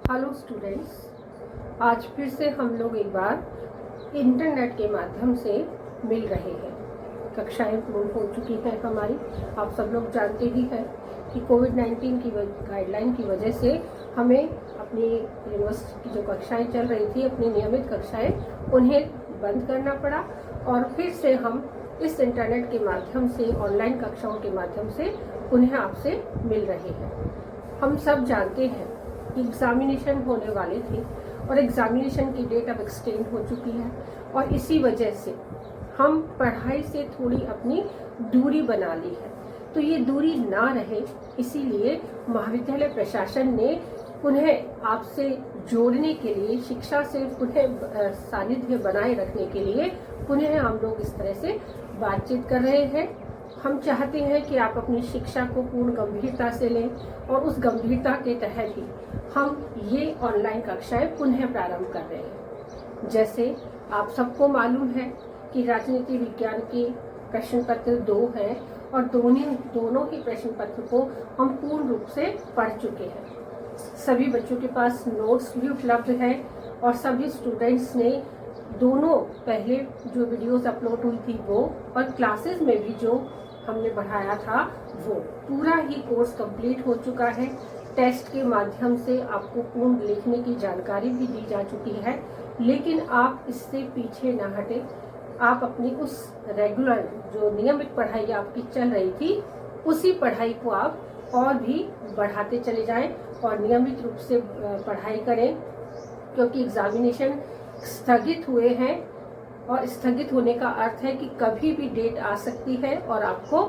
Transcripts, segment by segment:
Hello students, आज फिर से हम लोग एक बार इंटरनेट के माध्यम से मिल रहे हैं। कक्षाएं पूर्ण हो चुकी हैं हमारी। आप सब लोग जानते ही हैं कि कोविड-19 की गाइडलाइन की वजह से हमें अपनी यूनिवर्सिटी की जो कक्षाएं चल रही थी, अपनी नियमित कक्षाएं, उन्हें बंद करना पड़ा और फिर से हम इस इंटरनेट के माध्यम से, ऑनलाइन कक्षाओं के माध्यम से उन्हें आपसे मिल रहे हैं। हम सब जानते हैं एग्जामिनेशन होने वाले थे और एग्जामिनेशन की डेट अब एक्सटेंड हो चुकी है और इसी वजह से हम पढ़ाई से थोड़ी अपनी दूरी बना ली है। तो ये दूरी ना रहे, इसीलिए महाविद्यालय प्रशासन ने पुनः आपसे जोड़ने के लिए, शिक्षा से पुनः सानिध्य बनाए रखने के लिए पुनः हम लोग इस तरह से बातचीत कर रहे हैं। हम चाहते हैं कि आप अपनी शिक्षा को पूर्ण गंभीरता से लें और उस गंभीरता के तहत ही हम ये ऑनलाइन कक्षाएं पुनः प्रारंभ कर रहे हैं। जैसे आप सबको मालूम है कि राजनीति विज्ञान के प्रश्न पत्र 2 हैं और दोनों ही प्रश्न पत्र को हम पूर्ण रूप से पढ़ चुके हैं। सभी बच्चों के पास नोट्स भी उपलब्ध है और सभी स्टूडेंट्स ने दोनों पहले जो वीडियोस अपलोड हुई थी वो और क्लासेस में भी जो हमने बढ़ाया था वो पूरा ही कोर्स कंप्लीट हो चुका है। टेस्ट के माध्यम से आपको पूर्ण लिखने की जानकारी भी दी जा चुकी है, लेकिन आप इससे पीछे ना हटे। आप अपनी उस रेगुलर जो नियमित पढ़ाई आपकी चल रही थी, उसी पढ़ाई को आप और भी बढ़ाते चले जाएं और नियमित रूप से पढ़ाई करें, क्योंकि एग्जामिनेशन स्थगित हुए हैं और स्थगित होने का अर्थ है कि कभी भी डेट आ सकती है और आपको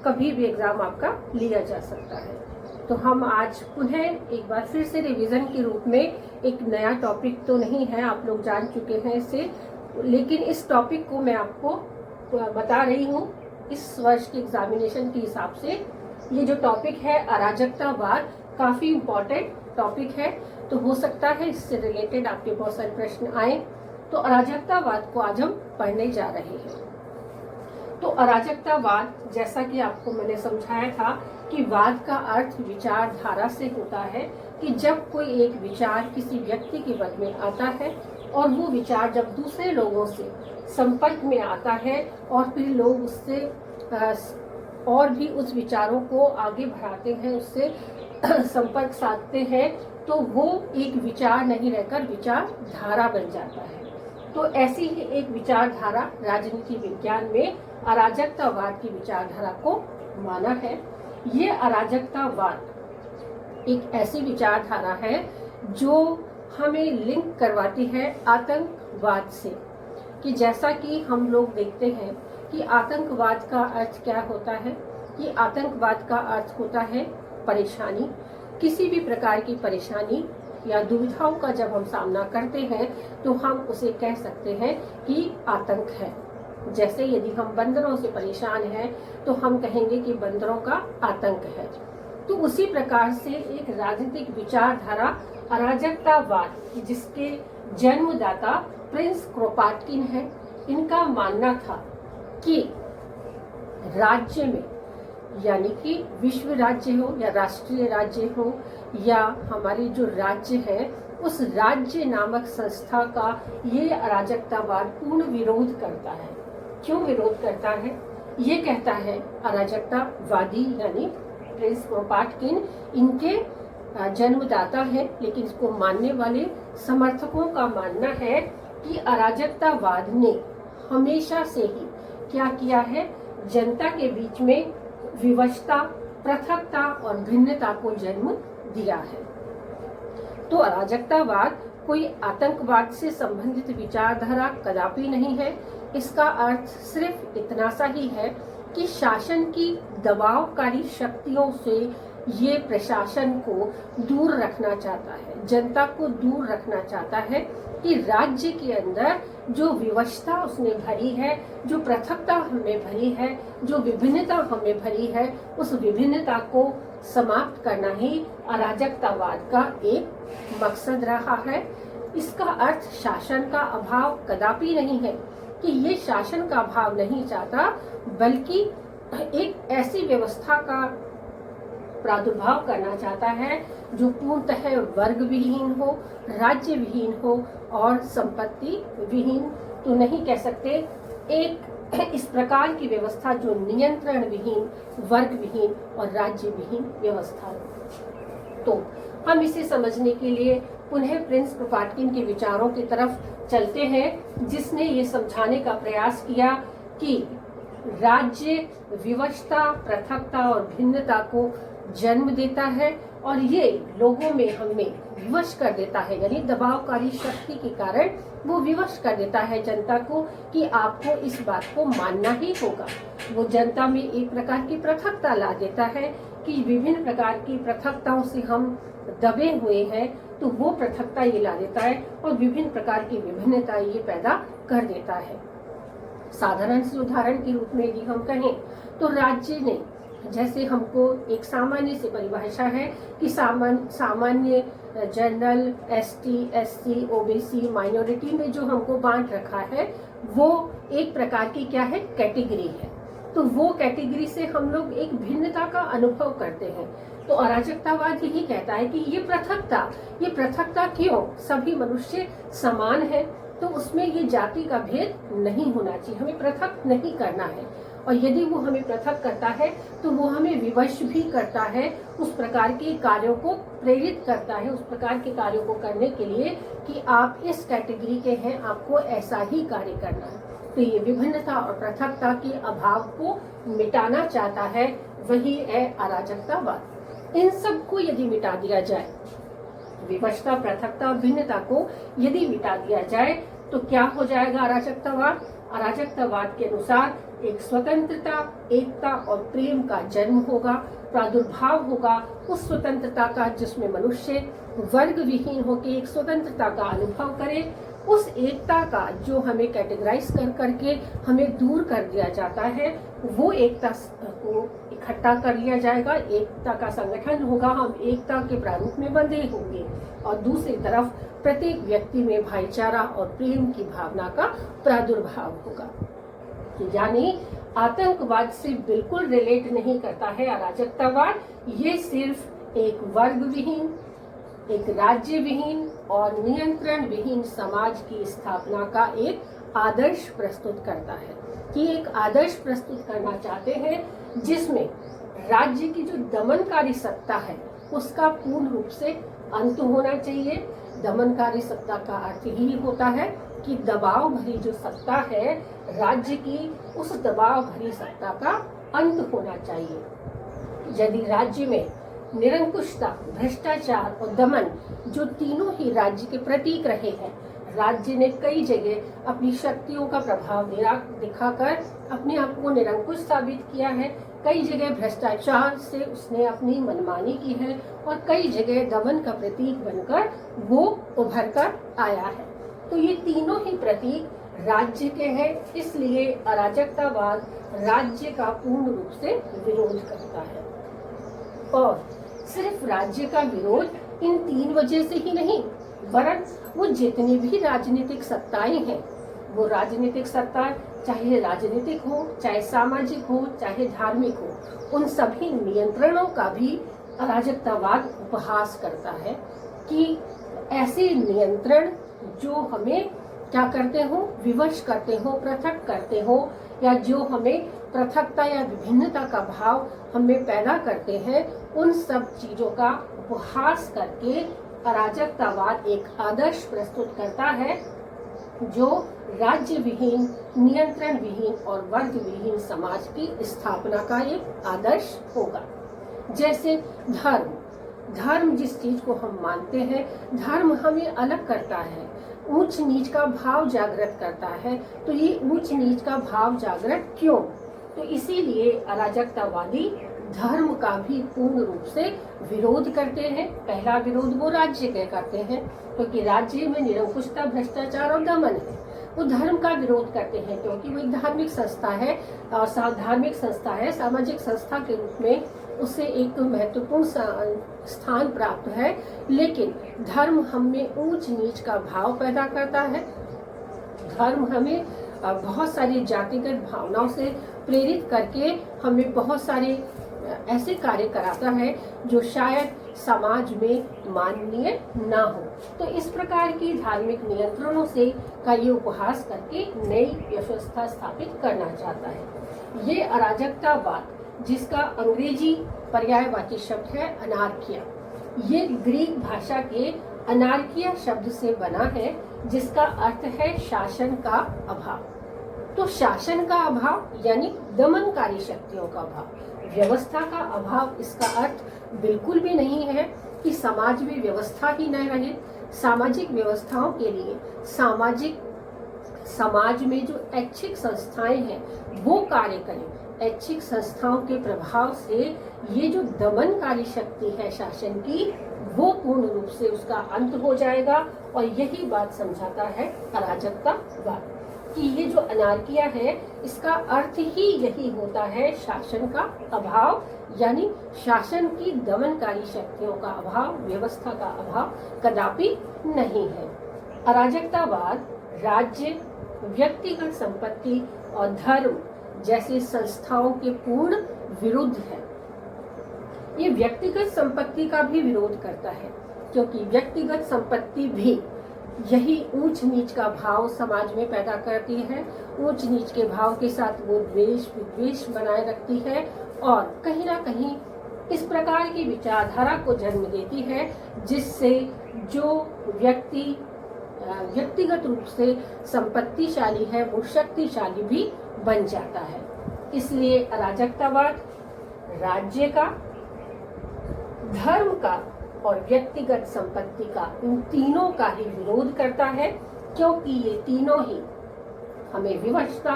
कभी भी एग्जाम आपका लिया जा सकता है। तो हम आज पुनः एक बार फिर से रिवीजन के रूप में, एक नया टॉपिक तो नहीं है, आप लोग जान चुके हैं इसे, लेकिन इस टॉपिक को मैं आपको बता रही हूँ इस वर्ष के एग्जामिनेशन के हिसाब से। ये जो टॉपिक है अराजकतावाद, काफी इम्पोर्टेंट टॉपिक है, तो हो सकता है इससे रिलेटेड आपके बहुत सारे प्रश्न आए। तो अराजकतावाद को आज हम पढ़ने जा रहे हैं। तो अराजकतावाद, जैसा कि आपको मैंने समझाया था कि वाद का अर्थ विचारधारा से होता है कि जब कोई एक विचार किसी व्यक्ति के मन में आता है और वो विचार जब दूसरे लोगों से संपर्क में आता है और फिर लोग उससे और भी उस विचारों को आगे बढ़ाते हैं, उससे संपर्क साधते हैं, तो वो एक विचार नहीं रहकर विचारधारा बन जाता है। तो ऐसी ही एक विचारधारा राजनीति विज्ञान में अराजकतावाद की विचारधारा को माना है। ये अराजकतावाद एक ऐसी विचारधारा है जो हमें लिंक करवाती है आतंकवाद से, कि जैसा कि हम लोग देखते हैं कि आतंकवाद का अर्थ क्या होता है। कि आतंकवाद का अर्थ होता है परेशानी, किसी भी प्रकार की परेशानी या दुविधाओं का जब हम सामना करते हैं तो हम उसे कह सकते हैं कि आतंक है। जैसे यदि हम बंदरों से परेशान हैं तो हम कहेंगे कि बंदरों का आतंक है। तो उसी प्रकार से एक राजनीतिक विचारधारा अराजकतावाद, जिसके जन्मदाता प्रिंस क्रोपाटकिन है, इनका मानना था कि राज्य में, यानी कि विश्व राज्य हो या राष्ट्रीय राज्य हो या हमारे जो राज्य है, उस राज्य नामक संस्था का ये अराजकतावाद पूर्ण विरोध करता है। क्यों विरोध करता है? ये कहता है अराजकतावादी यानी प्रिंस क्रोपाटकिन इनके जन्मदाता है, लेकिन इसको मानने वाले समर्थकों का मानना है कि अराजकतावाद ने हमेशा से ही क्या किया है, जनता के बीच में विवशता, पृथकता और भिन्नता को जन्म दिया है। तो अराजकतावाद कोई आतंकवाद से संबंधित विचारधारा कदापि नहीं है। इसका अर्थ सिर्फ इतना सा ही है कि शासन की दबावकारी शक्तियों से ये प्रशासन को दूर रखना चाहता है, जनता को दूर रखना चाहता है कि राज्य के अंदर जो विवशता उसने भरी है, जो पृथकता हमें भरी है, जो विभिन्नता हमें भरी है, उस विभिन्नता को समाप्त करना ही अराजकतावाद का एक मकसद रहा है। इसका अर्थ शासन का अभाव कदापि नहीं है, कि ये शासन का अभाव नहीं चाहता, बल्कि एक ऐसी व्यवस्था का प्रादुर्भाव करना चाहता है जो पूर्णतः वर्ग विहीन हो, राज्य विहीन हो और संपत्ति विहीन तो नहीं कह सकते, एक इस प्रकार की व्यवस्था जो नियंत्रण विहीन, वर्ग विहीन और राज्य विहीन व्यवस्था हो। तो हम इसे समझने के लिए पुनः प्रिंस क्रोपाटकिन के विचारों की तरफ चलते हैं, जिसने ये समझाने का प्रयास किया कि राज्य विवशता, पृथकता और भिन्नता को जन्म देता है और ये लोगों में हमें विवश कर देता है, यानी दबावकारी शक्ति के कारण वो विवश कर देता है जनता को कि आपको इस बात को मानना ही होगा। वो जनता में एक प्रकार की पृथकता ला देता है कि विभिन्न प्रकार की पृथकताओं से हम दबे हुए हैं, तो वो पृथकता ये ला देता है और विभिन्न प्रकार की विभिन्नता ये पैदा कर देता है। साधारण से उदाहरण के रूप में यदि हम कहें तो राज्य ने जैसे हमको एक सामान्य से परिभाषा है कि सामान्य general, ST, SC, OBC, minority में जो हमको बांट रखा है वो एक प्रकार की क्या है, कैटेगरी है। तो वो कैटेगरी से हम लोग एक भिन्नता का अनुभव करते हैं। तो अराजकतावाद यही कहता है कि ये पृथकता क्यों, सभी मनुष्य समान है, तो उसमें ये जाति का भेद नहीं होना चाहिए, हमें पृथक नहीं करना है। और यदि वो हमें पृथक करता है तो वो हमें विवश भी करता है, उस प्रकार के कार्यों को प्रेरित करता है, उस प्रकार के कार्यों को करने के लिए कि आप इस कैटेगरी के हैं, आपको ऐसा ही कार्य करना है। तो ये विभिन्नता और पृथकता के अभाव को मिटाना चाहता है, वही है अराजकतावाद। इन सब को यदि मिटा दिया जाए, विवशता, पृथकता और भिन्नता को यदि मिटा दिया जाए तो क्या हो जाएगा अराजकतावाद? अराजकतावाद के अनुसार एक स्वतंत्रता, एकता और प्रेम का जन्म होगा, प्रादुर्भाव होगा उस स्वतंत्रता का जिसमें मनुष्य वर्ग विहीन होकर एक स्वतंत्रता का अनुभव करे, उस एकता का जो हमें कैटेगराइज कर करके हमें दूर कर दिया जाता है, वो एकता को इकट्ठा कर लिया जाएगा, एकता का संगठन होगा, हम एकता के प्रारूप में बंधे होंगे और दूसरी तरफ प्रत्येक व्यक्ति में भाईचारा और प्रेम की भावना का प्रादुर्भाव होगा। यानी आतंकवाद से बिल्कुल रिलेट नहीं करता है अराजकतावाद, ये सिर्फ एक वर्ग विहीन, एक राज्य विहीन और नियंत्रण विहीन समाज की स्थापना का एक आदर्श प्रस्तुत करता है। कि एक आदर्श प्रस्तुत करना चाहते हैं जिसमें राज्य की जो दमनकारी सत्ता है उसका पूर्ण रूप से अंत होना चाहिए। दमनकारी सत्ता का अर्थ ही होता है कि दबाव भरी जो सत्ता है राज्य की, उस दबाव भरी सत्ता का अंत होना चाहिए। यदि राज्य में निरंकुशता, भ्रष्टाचार और दमन जो तीनों ही राज्य के प्रतीक रहे हैं, राज्य ने कई जगह अपनी शक्तियों का प्रभाव दिखाकर अपने आप को निरंकुश साबित किया है, कई जगह भ्रष्टाचार से उसने अपनी मनमानी की है और कई जगह दमन का प्रतीक बनकर वो उभर कर आया है। तो ये तीनों ही प्रतीक राज्य के हैं, इसलिए अराजकतावाद राज्य का पूर्ण रूप से विरोध करता है। और सिर्फ राज्य का विरोध इन तीन वजह से ही नहीं, वरन वो जितनी भी राजनीतिक सत्ताएं हैं, वो राजनीतिक सत्ता चाहे राजनीतिक हो, चाहे सामाजिक हो, चाहे धार्मिक हो, उन सभी नियंत्रणों का भी अराजकतावाद उपहास करता है कि ऐसे नियंत्रण जो हमें क्या करते हो, विवश करते हो, पृथक करते हो, या जो हमें पृथकता या विभिन्नता का भाव हमें पैदा करते हैं, उन सब चीजों का उपहास करके अराजकतावाद एक आदर्श प्रस्तुत करता है जो राज्य विहीन, नियंत्रण विहीन और वर्ग विहीन समाज की स्थापना का एक आदर्श होगा। जैसे धर्म जिस चीज को हम मानते हैं, धर्म हमें अलग करता है, ऊंच नीच का भाव जागृत करता है। तो ये ऊंच नीच का भाव जागृत क्यों? तो इसीलिए अराजकतावादी धर्म का भी पूर्ण रूप से विरोध करते हैं। पहला विरोध वो राज्य के करते हैं क्योंकि राज्य में निरंकुशता, भ्रष्टाचार और दमन है। वो धर्म का विरोध करते हैं क्योंकि वो एक धार्मिक संस्था है और धार्मिक संस्था है, सामाजिक संस्था के रूप में उसे एक महत्वपूर्ण स्थान प्राप्त है। लेकिन धर्म हमें ऊंच नीच का भाव पैदा करता है। धर्म हमें बहुत सारी जातिगत भावनाओं से प्रेरित करके हमें बहुत सारे ऐसे कार्य कराता है जो शायद समाज में माननीय ना हो। तो इस प्रकार की धार्मिक नियंत्रणों से का ये उपहास करके नई व्यवस्था स्थापित करना चाहता है। ये अराजकतावाद, जिसका अंग्रेजी पर्यायवाची शब्द है अनार्किया, ये ग्रीक भाषा के अनार्किया शब्द से बना है, जिसका अर्थ है शासन का अभाव। तो शासन का अभाव यानी दमनकारी शक्तियों का अभाव, व्यवस्था का अभाव। इसका अर्थ बिल्कुल भी नहीं है कि समाज में व्यवस्था ही न रहे। सामाजिक व्यवस्थाओं के लिए समाज में जो ऐच्छिक संस्थाएं हैं वो कार्य करें। ऐच्छिक संस्थाओं के प्रभाव से ये जो दमनकारी शक्ति है शासन की, वो पूर्ण रूप से उसका अंत हो जाएगा। और यही बात समझाता है अराजकतावाद कि ये जो अनार्किया है इसका अर्थ ही यही होता है शासन का अभाव, यानी शासन की दमनकारी शक्तियों का अभाव, व्यवस्था का अभाव कदापि नहीं है। अराजकतावाद राज्य, व्यक्तिगत संपत्ति और धर्म जैसे संस्थाओं के पूर्ण विरुद्ध है। ये व्यक्तिगत संपत्ति का भी विरोध करता है, क्योंकि व्यक्तिगत संपत्ति भी यही ऊंच नीच का भाव समाज में पैदा करती है। ऊंच नीच के भाव के साथ वो द्वेष विद्वेष बनाए रखती है और कहीं ना कहीं इस प्रकार की विचारधारा को जन्म देती है, जिससे जो व्यक्तिगत रूप से संपत्तिशाली है वो शक्तिशाली भी बन जाता है। इसलिए अराजकतावाद राज्य का, धर्म का और व्यक्तिगत संपत्ति का, इन तीनों का ही विरोध करता है, क्योंकि ये तीनों ही हमें विवशता,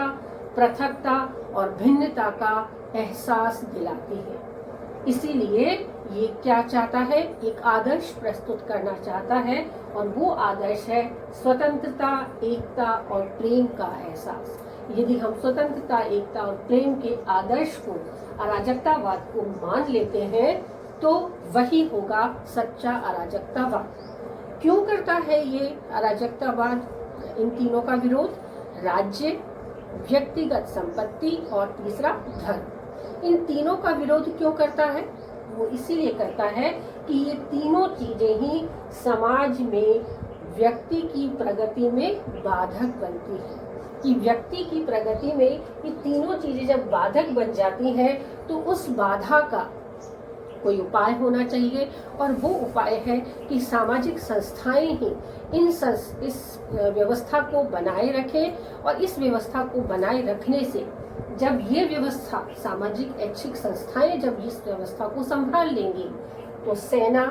पृथकता और भिन्नता का एहसास दिलाती है। इसीलिए ये क्या चाहता है, एक आदर्श प्रस्तुत करना चाहता है, और वो आदर्श है स्वतंत्रता, एकता और प्रेम का एहसास। यदि हम स्वतंत्रता, एकता और प्रेम के आदर्श को, अराजकतावाद को मान लेते हैं, तो वही होगा सच्चा अराजकतावाद। क्यों करता है ये अराजकतावाद इन तीनों का विरोध? राज्य, व्यक्तिगत संपत्ति और तीसरा धर्म। इन तीनों का विरोध क्यों करता है? वो इसीलिए करता है कि ये तीनों चीजें ही समाज में व्यक्ति की प्रगति में बाधक बनती है। कि व्यक्ति की प्रगति में ये तीनों चीजें जब बाधक बन जाती हैं, तो उस बाधा का कोई उपाय होना चाहिए, और वो उपाय है कि सामाजिक संस्थाएं ही इस व्यवस्था को बनाए रखें। और इस व्यवस्था को बनाए रखने से जब ये व्यवस्था, सामाजिक ऐच्छिक संस्थाएं जब इस व्यवस्था को संभाल लेंगी, तो सेना,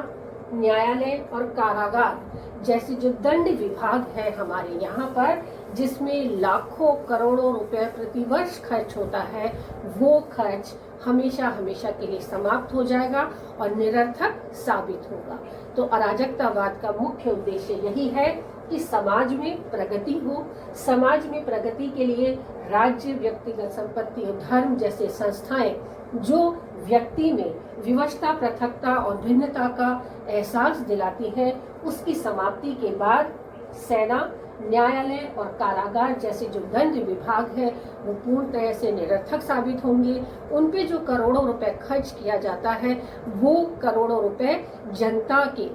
न्यायालय और कारागार जैसे जो दंड विभाग है हमारे यहाँ पर, जिसमें लाखों करोड़ों रुपए प्रतिवर्ष खर्च होता है, वो खर्च हमेशा हमेशा के लिए समाप्त हो जाएगा और निरर्थक साबित होगा। तो अराजकतावाद का मुख्य उद्देश्य यही है कि समाज में प्रगति हो। समाज में प्रगति के लिए राज्य, व्यक्तिगत संपत्ति और धर्म जैसे संस्थाएं जो व्यक्ति में विवशता, पृथकता और भिन्नता का एहसास दिलाती हैं, उसकी समाप्ति के बाद सेना, न्यायालय और कारागार जैसे जो दंड विभाग है वो पूर्ण तरह से निरर्थक साबित होंगे। उन पे जो करोड़ों रुपए खर्च किया जाता है, वो करोड़ों रुपए जनता के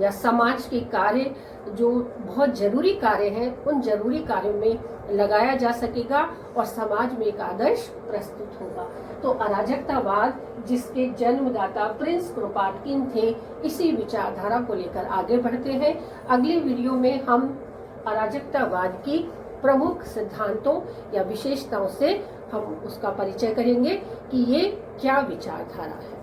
या समाज के कार्य, जो बहुत जरूरी कार्य हैं, उन जरूरी कार्यों में लगाया जा सकेगा और समाज में एक आदर्श प्रस्तुत होगा। तो अराजकतावाद, जिसके जन्मदाता प्रिंस क्रोपाटकिन थे, इसी विचारधारा को लेकर आगे बढ़ते हैं। अगले वीडियो में हम अराजकतावाद की प्रमुख सिद्धांतों या विशेषताओं से हम उसका परिचय करेंगे कि ये क्या विचारधारा है।